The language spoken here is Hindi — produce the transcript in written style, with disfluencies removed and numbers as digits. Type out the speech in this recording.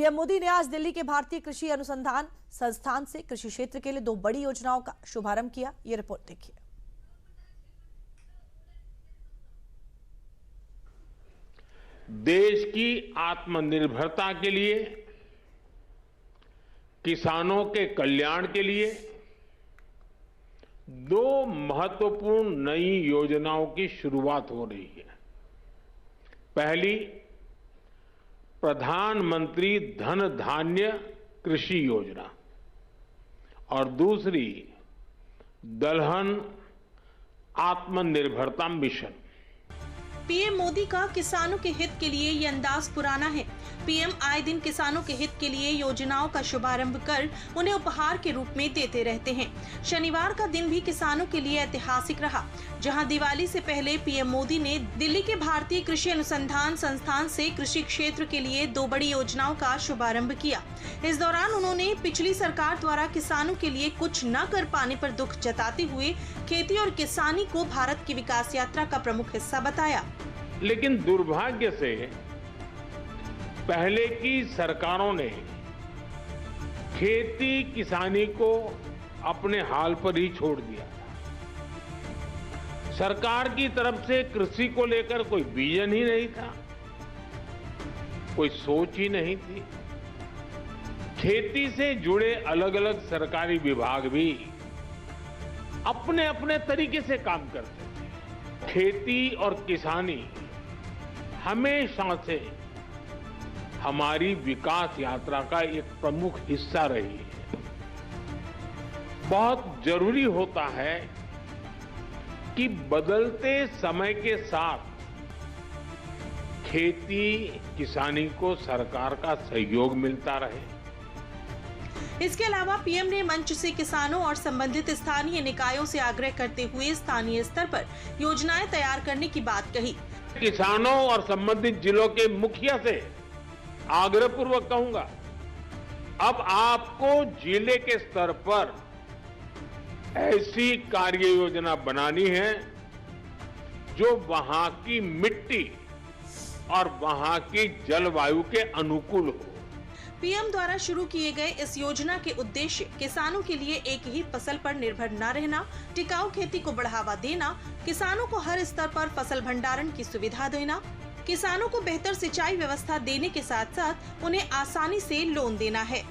पीएम मोदी ने आज दिल्ली के भारतीय कृषि अनुसंधान संस्थान से कृषि क्षेत्र के लिए 2 बड़ी योजनाओं का शुभारंभ किया। ये रिपोर्ट देखिए। देश की आत्मनिर्भरता के लिए, किसानों के कल्याण के लिए 2 महत्वपूर्ण नई योजनाओं की शुरुआत हो रही है। पहली, प्रधानमंत्री धन धान्य कृषि योजना और दूसरी दलहन आत्मनिर्भरता मिशन। पीएम मोदी का किसानों के हित के लिए ये अंदाज पुराना है। पीएम आए दिन किसानों के हित के लिए योजनाओं का शुभारंभ कर उन्हें उपहार के रूप में देते रहते हैं। शनिवार का दिन भी किसानों के लिए ऐतिहासिक रहा, जहां दिवाली से पहले पीएम मोदी ने दिल्ली के भारतीय कृषि अनुसंधान संस्थान से कृषि क्षेत्र के लिए 2 बड़ी योजनाओं का शुभारंभ किया। इस दौरान उन्होंने पिछली सरकार द्वारा किसानों के लिए कुछ न कर पाने पर दुख जताते हुए खेती और किसानी को भारत की विकास यात्रा का प्रमुख हिस्सा बताया। लेकिन दुर्भाग्य से पहले की सरकारों ने खेती किसानी को अपने हाल पर ही छोड़ दिया। सरकार की तरफ से कृषि को लेकर कोई विजन ही नहीं था, कोई सोच ही नहीं थी। खेती से जुड़े अलग अलग सरकारी विभाग भी अपने अपने तरीके से काम करते थे। खेती और किसानी हमेशा से हमारी विकास यात्रा का एक प्रमुख हिस्सा रही है। बहुत जरूरी होता है कि बदलते समय के साथ खेती किसानी को सरकार का सहयोग मिलता रहे। इसके अलावा पीएम ने मंच से किसानों और संबंधित स्थानीय निकायों से आग्रह करते हुए स्थानीय स्तर पर योजनाएं तैयार करने की बात कही। किसानों और संबंधित जिलों के मुखिया से आग्रह पूर्वक कहूंगा, अब आपको जिले के स्तर पर ऐसी कार्य योजना बनानी है जो वहां की मिट्टी और वहां की जलवायु के अनुकूल हो। पीएम द्वारा शुरू किए गए इस योजना के उद्देश्य किसानों के लिए एक ही फसल पर निर्भर न रहना, टिकाऊ खेती को बढ़ावा देना, किसानों को हर स्तर पर फसल भंडारण की सुविधा देना, किसानों को बेहतर सिंचाई व्यवस्था देने के साथ साथ उन्हें आसानी से लोन देना है।